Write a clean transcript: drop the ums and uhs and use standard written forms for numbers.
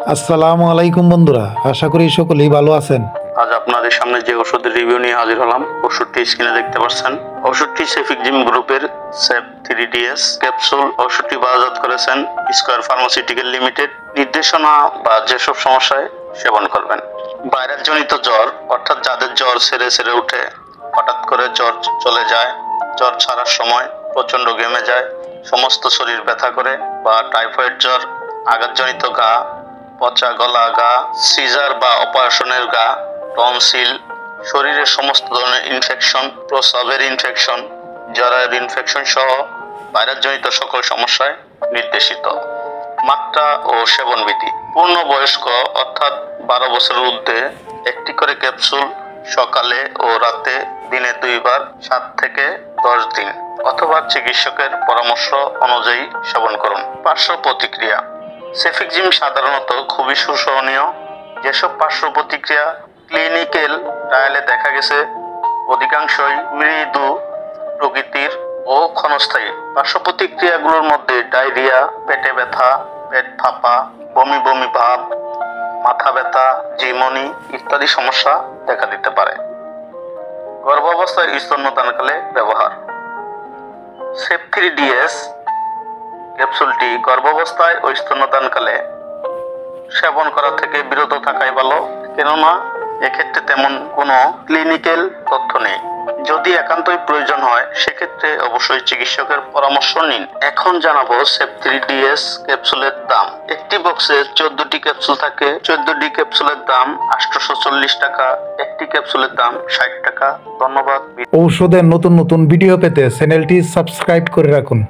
আসসালামু আলাইকুম বন্ধুরা, আশা করি সকলেই ভালো আছেন। আজ আপনাদের সামনে যে ওষুধের রিভিউ নিয়ে হাজির হলাম, ওষুধটি স্ক্রিনে দেখতে পাচ্ছেন। ওষুধটি সেফিকজিম গ্রুপের সেফ 3DS ক্যাপসুল। ওষুধটি বাজারজাত করেছেন স্কয়ার ফার্মাসিউটিক্যাল লিমিটেড। নির্দেশনা বা যেসব সমস্যায় সেবন করবেন: ভাইরাস জনিত জ্বর, অর্থাৎ যাদের জ্বর সেরে সেরে উঠে, হঠাৎ করে জ্বর চলে যায়, জ্বর ছাড়ার সময় প্রচন্ড ঘেমে যায়, সমস্ত শরীর ব্যথা করে, বা টাইফয়েড জ্বর, আঘাতজনিত ঘা, পচা গলা ঘা, সিজার বা অপারেশনের ঘা, টনসিল, শরীরের সমস্ত ধরনের ইনফেকশন, প্রস্রাবের ইনফেকশন, জরায়ুর ইনফেকশন সহ ভাইরাসজনিত সকল সমস্যায় নির্দেশিত। মাত্রা ও সেবন বিধি: পূর্ণবয়স্ক অর্থাৎ 12 বছরের ঊর্ধ্বে একটি করে ক্যাপসুল সকালে ও রাতে দিনে 2 বার 7 থেকে 10 দিন, অথবা চিকিৎসকের পরামর্শ অনুযায়ী সেবন করুন। পার্শ্ব প্রতিক্রিয়া: সেফিকজিম সাধারণত খুবই সুসহনীয়। যেসব পার্শ্ব প্রতিক্রিয়া ক্লিনিক্যাল ট্রায়ালে দেখা গেছে, অধিকাংশই মৃদু প্রকৃতির ও ক্ষণস্থায়ী। পার্শ্ব প্রতিক্রিয়াগুলোর মধ্যে ডায়রিয়া, পেটে ব্যথা, পেট ফাঁপা, বমি বমি ভাব, মাথা ব্যথা, ঝিমুনি ইত্যাদি সমস্যা দেখা দিতে পারে। গর্ভাবস্থায় স্তন্যদানকালে ব্যবহার: সেফ 3DS ক্যাপসুলটি গর্ভাবস্থায় ও স্তন্যদানকালে সেবন করা থেকে বিরত থাকাই ভালো, কেননা এক্ষেত্রে তেমন কোনো ক্লিনিক্যাল তথ্য নেই। যদি একান্তই প্রয়োজন হয়, সেক্ষেত্রে অবশ্যই চিকিৎসকের পরামর্শ নিন। এখন জানাবো সেফ 3DS ক্যাপসুলের দাম। একটি বক্সে 14টি ক্যাপসুল থাকে। 14টি ক্যাপসুলের দাম 840 টাকা, একটি ক্যাপসুলের দাম 60 টাকা। ধন্যবাদ। ঔষধের নতুন নতুন ভিডিও পেতে চ্যানেলটি সাবস্ক্রাইব করে রাখুন।